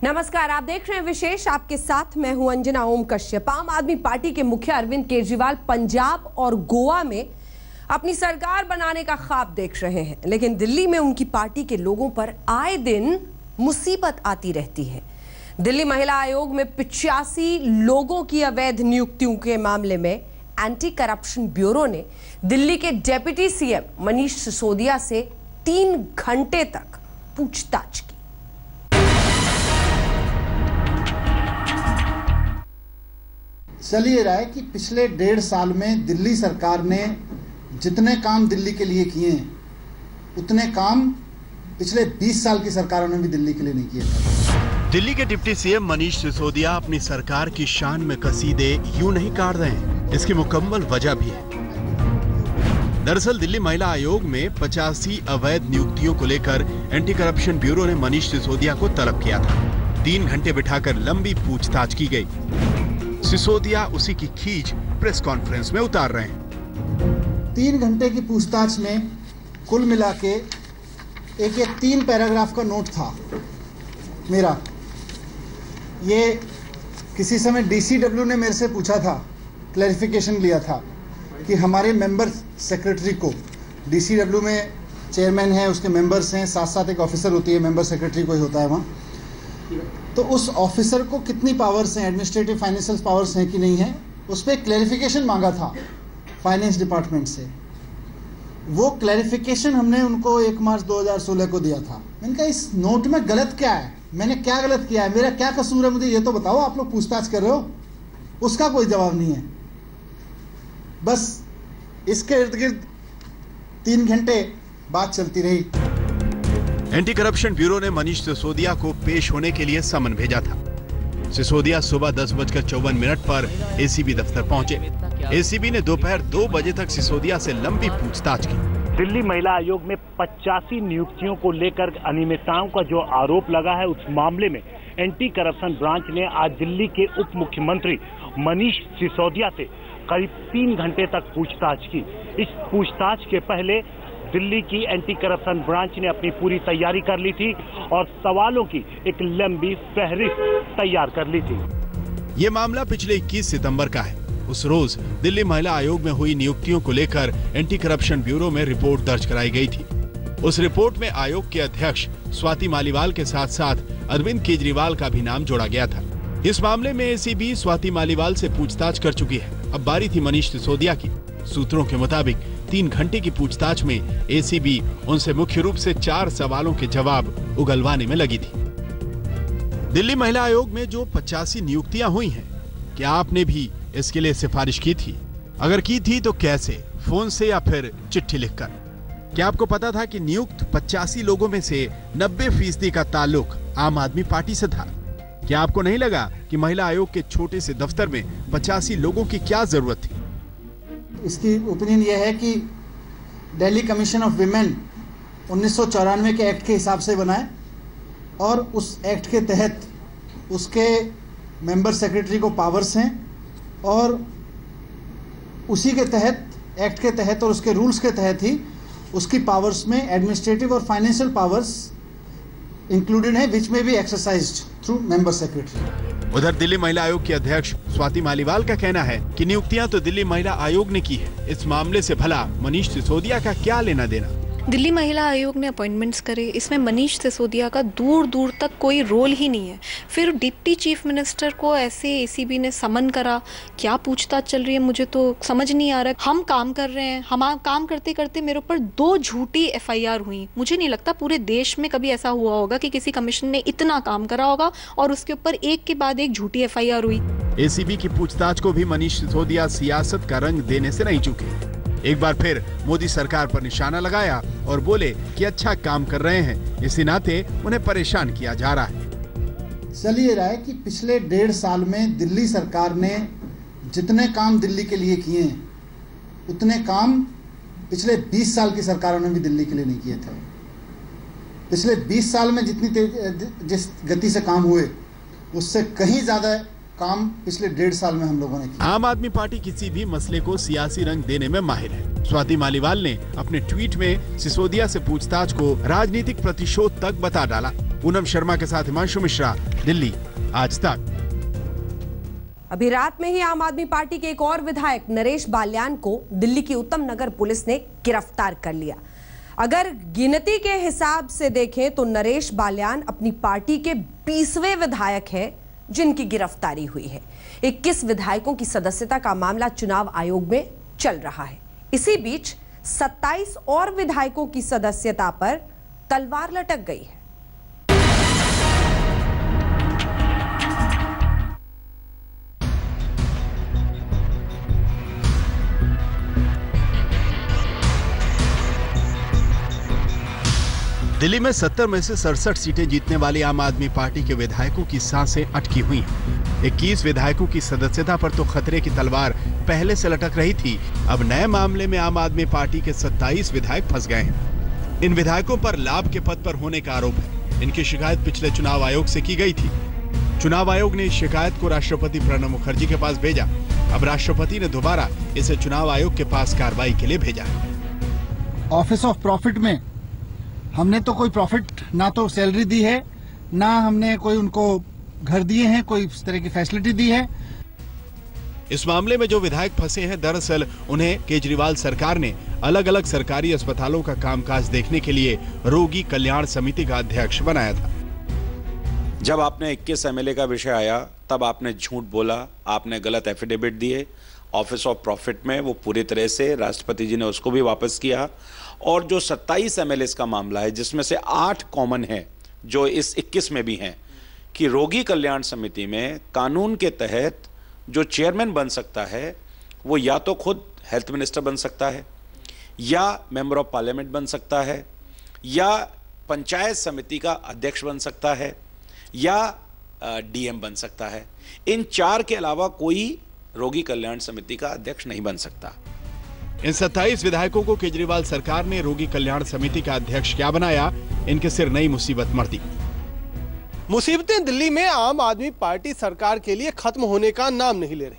नमस्कार, आप देख रहे हैं विशेष। आपके साथ मैं हूं अंजना ओम कश्यप। आम आदमी पार्टी के मुखिया अरविंद केजरीवाल पंजाब और गोवा में अपनी सरकार बनाने का ख्वाब देख रहे हैं, लेकिन दिल्ली में उनकी पार्टी के लोगों पर आए दिन मुसीबत आती रहती है। दिल्ली महिला आयोग में 85 लोगों की अवैध नियुक्तियों के मामले में एंटी करप्शन ब्यूरो ने दिल्ली के डेप्यूटी सीएम मनीष सिसोदिया से 3 घंटे तक पूछताछ की। चल ये रहा है कि पिछले 1.5 साल में दिल्ली सरकार ने जितने काम दिल्ली के लिए किए हैं, उतने काम पिछले 20 साल की सरकारों ने भी दिल्ली के लिए नहीं किए थे। दिल्ली के डिप्टी सीएम मनीष सिसोदिया अपनी सरकार की शान में कसीदे यूं नहीं काट रहे हैं, इसकी मुकम्मल वजह भी है। दरअसल दिल्ली महिला आयोग में 85 अवैध नियुक्तियों को लेकर एंटी करप्शन ब्यूरो ने मनीष सिसोदिया को तलब किया था। 3 घंटे बिठाकर लंबी पूछताछ की गई। सिसोदिया उसी की खींच प्रेस कॉन्फ्रेंस में उतार रहे हैं। 3 घंटे की पूछताछ में कुल मिला के एक 3 पैराग्राफ का नोट था मेरा। ये किसी समय डीसीडब्ल्यू ने मेरे से पूछा था, क्लैरिफिकेशन लिया था कि हमारे मेंबर सेक्रेटरी को, डीसीडब्ल्यू में चेयरमैन है, उसके मेंबर्स हैं, साथ साथ एक ऑफिसर होती है, मेंबर सेक्रेटरी कोई होता है वहाँ, तो उस ऑफिसर को कितनी पावर्स हैं, एडमिनिस्ट्रेटिव फाइनेंशियल पावर्स हैं कि नहीं है, उस पर क्लैरिफिकेशन मांगा था फाइनेंस डिपार्टमेंट से। वो क्लैरिफिकेशन हमने उनको 1 मार्च 2016 को दिया था। मैंने कहा इस नोट में गलत क्या है, मैंने क्या गलत किया है, मेरा क्या कसूर है, मुझे ये तो बताओ। आप लोग पूछताछ कर रहे हो, उसका कोई जवाब नहीं है। बस इसके इर्द गिर्द 3 घंटे बात चलती रही। एंटी करप्शन ब्यूरो ने मनीष सिसोदिया को पेश होने के लिए समन भेजा था। सिसोदिया सुबह 10:54 पर एसीबी दफ्तर पहुंचे। एसीबी ने दोपहर 2 बजे तक सिसोदिया से लंबी पूछताछ की। दिल्ली महिला आयोग में 85 नियुक्तियों को लेकर अनियमितताओं का जो आरोप लगा है, उस मामले में एंटी करप्शन ब्रांच ने आज दिल्ली के उप मुख्यमंत्री मनीष सिसोदिया से करीब 3 घंटे तक पूछताछ की। इस पूछताछ के पहले दिल्ली की एंटी करप्शन ब्रांच ने अपनी पूरी तैयारी कर ली थी और सवालों की एक लंबी फहरिस्त तैयार कर ली थी। ये मामला पिछले 21 सितंबर का है। उस रोज दिल्ली महिला आयोग में हुई नियुक्तियों को लेकर एंटी करप्शन ब्यूरो में रिपोर्ट दर्ज कराई गई थी। उस रिपोर्ट में आयोग के अध्यक्ष स्वाति मालीवाल के साथ साथ अरविंद केजरीवाल का भी नाम जोड़ा गया था। इस मामले में एसीबी स्वाति मालीवाल से पूछताछ कर चुकी है। अब बारी थी मनीष सिसोदिया की। सूत्रों के मुताबिक 3 घंटे की पूछताछ में एसीबी उनसे मुख्य रूप से 4 सवालों के जवाब उगलवाने में लगी थी। दिल्ली महिला आयोग में जो 85 नियुक्तियां हुई हैं, क्या आपने भी इसके लिए सिफारिश की थी? अगर की थी तो कैसे, फोन से या फिर चिट्ठी लिखकर? क्या आपको पता था कि नियुक्त 85 लोगों में से 90% का ताल्लुक आम आदमी पार्टी से था? क्या आपको नहीं लगा कि महिला आयोग के छोटे से दफ्तर में 85 लोगों की क्या जरूरत थी? इसकी ओपिनियन यह है कि दिल्ली कमीशन ऑफ विमेन 1994 के एक्ट के हिसाब से बना है और उस एक्ट के तहत उसके मेंबर सेक्रेटरी को पावर्स हैं और उसी के तहत, एक्ट के तहत और उसके रूल्स के तहत ही उसकी पावर्स में एडमिनिस्ट्रेटिव और फाइनेंशियल पावर्स इंक्लूडेड है, विच में B exercised through member secretary. उधर दिल्ली महिला आयोग के अध्यक्ष स्वाति मालीवाल का कहना है कि नियुक्तियां तो दिल्ली महिला आयोग ने की है, इस मामले से भला मनीष सिसोदिया का क्या लेना देना? दिल्ली महिला आयोग ने अपॉइंटमेंट्स करे, इसमें मनीष सिसोदिया का दूर दूर तक कोई रोल ही नहीं है। फिर डिप्टी चीफ मिनिस्टर को ऐसे एसीबी ने समन करा, क्या पूछताछ चल रही है मुझे तो समझ नहीं आ रहा। हम काम कर रहे हैं, हम काम करते करते मेरे ऊपर 2 झूठी FIR हुई। मुझे नहीं लगता पूरे देश में कभी ऐसा हुआ होगा कि किसी कमीशन ने इतना काम करा होगा और उसके ऊपर एक के बाद एक झूठी FIR हुई। एसीबी की पूछताछ को भी मनीष सिसोदिया सियासत का रंग देने से नहीं चूके। एक बार फिर मोदी सरकार पर निशाना लगाया और बोले कि अच्छा काम कर रहे हैं, इसी नाते उन्हें परेशान किया जा रहा है। चल ये रहा है कि पिछले 1.5 साल में दिल्ली सरकार ने जितने काम दिल्ली के लिए किए हैं, उतने काम पिछले 20 साल की सरकारों ने भी दिल्ली के लिए नहीं किए थे। पिछले 20 साल में जिस गति से काम हुए, उससे कहीं ज्यादा काम पिछले 1.5 साल में हम लोगों ने किया। आम आदमी पार्टी किसी भी मसले को सियासी रंग देने में माहिर है। स्वाति मालीवाल ने अपने ट्वीट में सिसोदिया से पूछताछ को राजनीतिक प्रतिशोध तक बता डाला। पूनम शर्मा के साथ हिमांशु मिश्रा, दिल्ली, आज तक। अभी रात में ही आम आदमी पार्टी के एक और विधायक नरेश बाल्यान को दिल्ली की उत्तम नगर पुलिस ने गिरफ्तार कर लिया। अगर गिनती के हिसाब से देखें तो नरेश बाल्यान अपनी पार्टी के 20वें विधायक हैं जिनकी गिरफ्तारी हुई है। 21 विधायकों की सदस्यता का मामला चुनाव आयोग में चल रहा है। इसी बीच 27 और विधायकों की सदस्यता पर तलवार लटक गई है। दिल्ली में 70 में से 67 सीटें जीतने वाली आम आदमी पार्टी के विधायकों की सांसें अटकी हुई हैं। 21 विधायकों की सदस्यता पर तो खतरे की तलवार पहले से लटक रही थी। अब नए मामले में आम आदमी पार्टी के 27 विधायक फंस गए हैं। इन विधायकों पर लाभ के पद पर होने का आरोप है। इनकी शिकायत पिछले चुनाव आयोग से की गई थी। चुनाव आयोग ने इस शिकायत को राष्ट्रपति प्रणब मुखर्जी के पास भेजा। अब राष्ट्रपति ने दोबारा इसे चुनाव आयोग के पास कार्रवाई के लिए भेजा है। ऑफिस ऑफ प्रॉफिट में हमने तो कोई प्रॉफिट ना तो सैलरी दी है, ना हमने कोई उनको घर दिए हैं, कोई इस तरह की फैसिलिटी दी है। इस मामले में जो विधायक फंसे हैं, दरअसल उन्हें केजरीवाल सरकार ने अलग अलग सरकारी अस्पतालों का कामकाज देखने के लिए रोगी कल्याण समिति का अध्यक्ष बनाया था। जब आपने 21 एमएलए का विषय आया तब आपने झूठ बोला, आपने गलत एफिडेविट दिए। ऑफिस ऑफ प्रॉफिट में वो पूरी तरह से राष्ट्रपति जी ने उसको भी वापस किया। और जो 27 एमएलए का मामला है, जिसमें से 8 कॉमन है जो इस 21 में भी हैं, कि रोगी कल्याण समिति में कानून के तहत जो चेयरमैन बन सकता है वो या तो खुद हेल्थ मिनिस्टर बन सकता है, या मेंबर ऑफ पार्लियामेंट बन सकता है, या पंचायत समिति का अध्यक्ष बन सकता है, या डीएम बन सकता है। इन 4 के अलावा कोई रोगी कल्याण समिति का अध्यक्ष नहीं बन सकता। इन 27 विधायकों को केजरीवाल सरकार ने रोगी कल्याण समिति का अध्यक्ष क्या बनाया, इनके सिर नई मुसीबत मरती। मुसीबतें दिल्ली में आम आदमी पार्टी सरकार के लिए खत्म होने का नाम नहीं ले रही।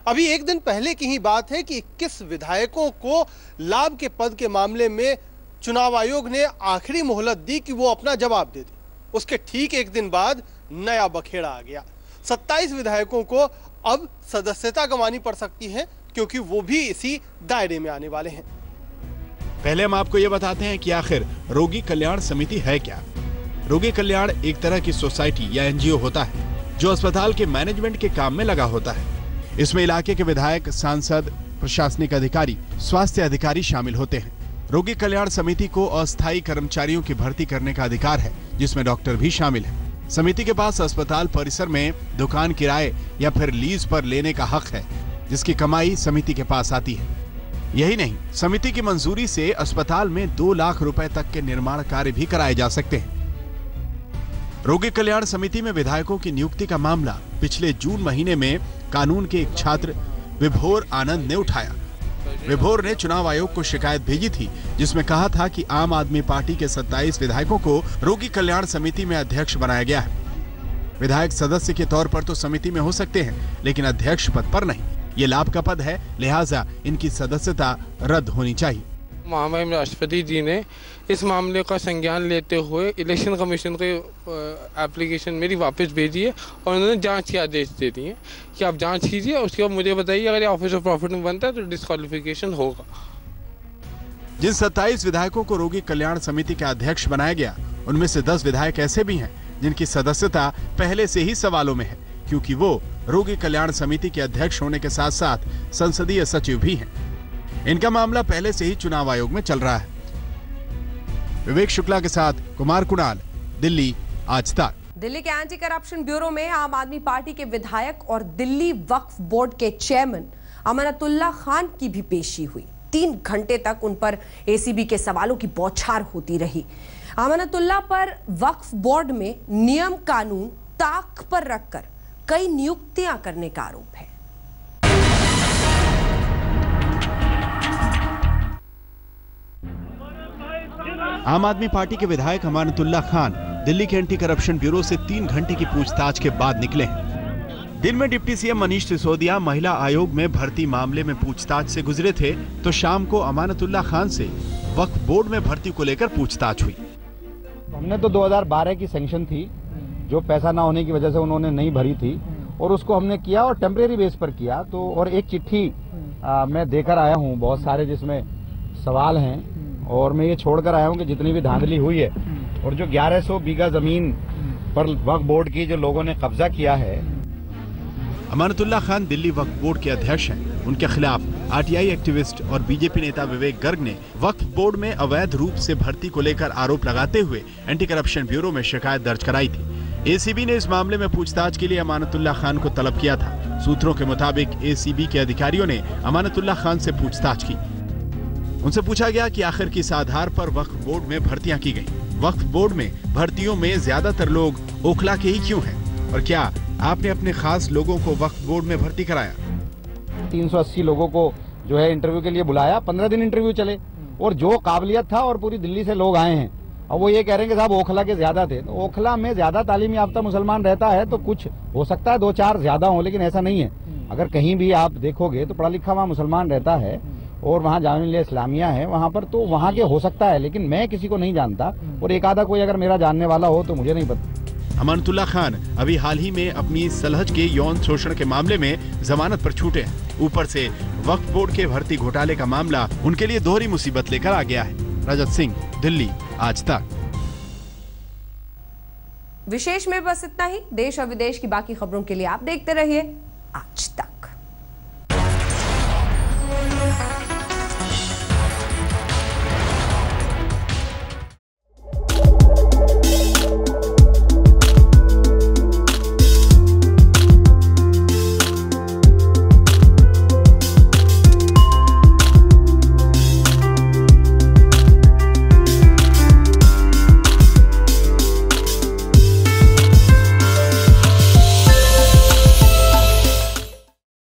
अभी एक दिन पहले की ही बात है कि 21 विधायकों को लाभ के पद के मामले में चुनाव आयोग ने आखिरी मोहलत दी कि वो अपना जवाब दे दे। उसके ठीक एक दिन बाद नया बखेड़ा आ गया। 27 विधायकों को अब सदस्यता गंवानी पड़ सकती है, क्योंकि वो भी इसी दायरे में आने वाले हैं। पहले हम आपको ये बताते हैं कि आखिर रोगी कल्याण समिति है क्या। रोगी कल्याण एक तरह की सोसाइटी या एनजीओ होता है जो अस्पताल के मैनेजमेंट के काम में लगा होता है। इसमें इलाके के विधायक, सांसद, प्रशासनिक अधिकारी, स्वास्थ्य अधिकारी शामिल होते हैं। रोगी कल्याण समिति को अस्थायी कर्मचारियों की भर्ती करने का अधिकार है, जिसमें डॉक्टर भी शामिल है। समिति के पास अस्पताल परिसर में दुकान किराए या फिर लीज पर लेने का हक है, जिसकी कमाई समिति के पास आती है। यही नहीं, समिति की मंजूरी से अस्पताल में 2 लाख रुपए तक के निर्माण कार्य भी कराए जा सकते हैं। रोगी कल्याण समिति में विधायकों की नियुक्ति का मामला पिछले जून महीने में कानून के एक छात्र विभोर आनंद ने उठाया। विभोर ने चुनाव आयोग को शिकायत भेजी थी, जिसमें कहा था कि आम आदमी पार्टी के 27 विधायकों को रोगी कल्याण समिति में अध्यक्ष बनाया गया है। विधायक सदस्य के तौर पर तो समिति में हो सकते हैं, लेकिन अध्यक्ष पद पर नहीं। ये लाभ का पद है, लिहाजा इनकी सदस्यता रद्द होनी चाहिए। महामहिम राष्ट्रपति जी ने इस मामले का संज्ञान लेते हुए इलेक्शन कमीशन को एप्लीकेशन मेरी वापस भेजी है और उन्होंने जांच के आदेश दे दिए हैं कि आप जांच कीजिए, उसके बाद मुझे बताइए अगर ये ऑफिस ऑफ प्रॉफिट में बनता है तो डिस्क्वालिफिकेशन होगा। जिन 27 विधायकों को रोगी कल्याण समिति का अध्यक्ष बनाया गया, उनमें से 10 विधायक ऐसे भी हैं जिनकी सदस्यता पहले से ही सवालों में है, क्योंकि वो रोगी कल्याण समिति के अध्यक्ष होने के साथ साथ संसदीय सचिव भी हैं। इनका मामला पहले से ही चुनाव आयोग में चल रहा है। विवेक शुक्ला के साथ कुमार कुणाल, दिल्ली, आज तक। दिल्ली के एंटी करप्शन ब्यूरो में आम आदमी पार्टी के विधायक और दिल्ली वक्फ बोर्ड के चेयरमैन अमानतुल्लाह खान की भी पेशी हुई। 3 घंटे तक उन पर एसीबी के सवालों की बौछार होती रही। अमानतुल्लाह पर वक्फ बोर्ड में नियम कानून ताक पर रखकर कई नियुक्तियां करने का आरोप है। आम आदमी पार्टी के विधायक अमानतुल्लाह खान दिल्ली के एंटी करप्शन ब्यूरो से 3 घंटे की पूछताछ के बाद निकले हैं। दिन में डिप्टी सीएम मनीष सिसोदिया महिला आयोग में भर्ती मामले में पूछताछ से गुजरे थे, तो शाम को अमानतुल्लाह खान से वक्फ बोर्ड में भर्ती को लेकर पूछताछ हुई। हमने तो 2012 की सैंक्शन थी, जो पैसा ना होने की वजह से उन्होंने नहीं भरी थी, और उसको हमने किया और टेम्परेरी बेस पर किया। तो और एक चिट्ठी मैं देकर आया हूँ, बहुत सारे जिसमें सवाल हैं, और मैं ये छोड़कर आया हूँ कि जितनी भी धांधली हुई है और जो 1100 बीघा जमीन पर वक्फ बोर्ड की जो लोगों ने कब्जा किया है। अमानतुल्लाह खान दिल्ली वक्फ बोर्ड के अध्यक्ष हैं। उनके खिलाफ आरटीआई एक्टिविस्ट और बीजेपी नेता विवेक गर्ग ने वक्फ बोर्ड में अवैध रूप से भर्ती को लेकर आरोप लगाते हुए एंटी करप्शन ब्यूरो में शिकायत दर्ज कराई थी। एसीबी ने इस मामले में पूछताछ के लिए अमानतुल्लाह खान को तलब किया था। सूत्रों के मुताबिक एसीबी के अधिकारियों ने अमानतुल्लाह खान से पूछताछ की। उनसे पूछा गया कि आखिर किस आधार पर वक्फ बोर्ड में भर्तियां की गयी। वक्फ बोर्ड में भर्तियों में ज्यादातर लोग ओखला के ही क्यों हैं, और क्या आपने अपने खास लोगों को वक्फ बोर्ड में भर्ती कराया? 380 लोगों को जो है इंटरव्यू के लिए बुलाया, 15 दिन इंटरव्यू चले, और जो काबिलियत था और पूरी दिल्ली से लोग आए हैं। अब वो ये कह रहे हैं कि साहब ओखला के ज्यादा थे। तो ओखला में ज्यादा तालीम याफ्ता मुसलमान रहता है तो कुछ हो सकता है 2-4 ज्यादा हो, लेकिन ऐसा नहीं है। अगर कहीं भी आप देखोगे तो पढ़ा लिखा वहाँ मुसलमान रहता है, और वहाँ जामिया इस्लामिया है वहाँ पर, तो वहाँ के हो सकता है, लेकिन मैं किसी को नहीं जानता, और एक आधा कोई अगर मेरा जानने वाला हो तो मुझे नहीं पता। अमानतुल्लाह खान अभी हाल ही में अपनी सलहज के यौन शोषण के मामले में जमानत पर छूटे हैं। ऊपर से वक्फ बोर्ड के भर्ती घोटाले का मामला उनके लिए दोहरी मुसीबत लेकर आ गया है। रजत सिंह, दिल्ली, आज तक। विशेष में बस इतना ही। देश और विदेश की बाकी खबरों के लिए आप देखते रहिए आज तक।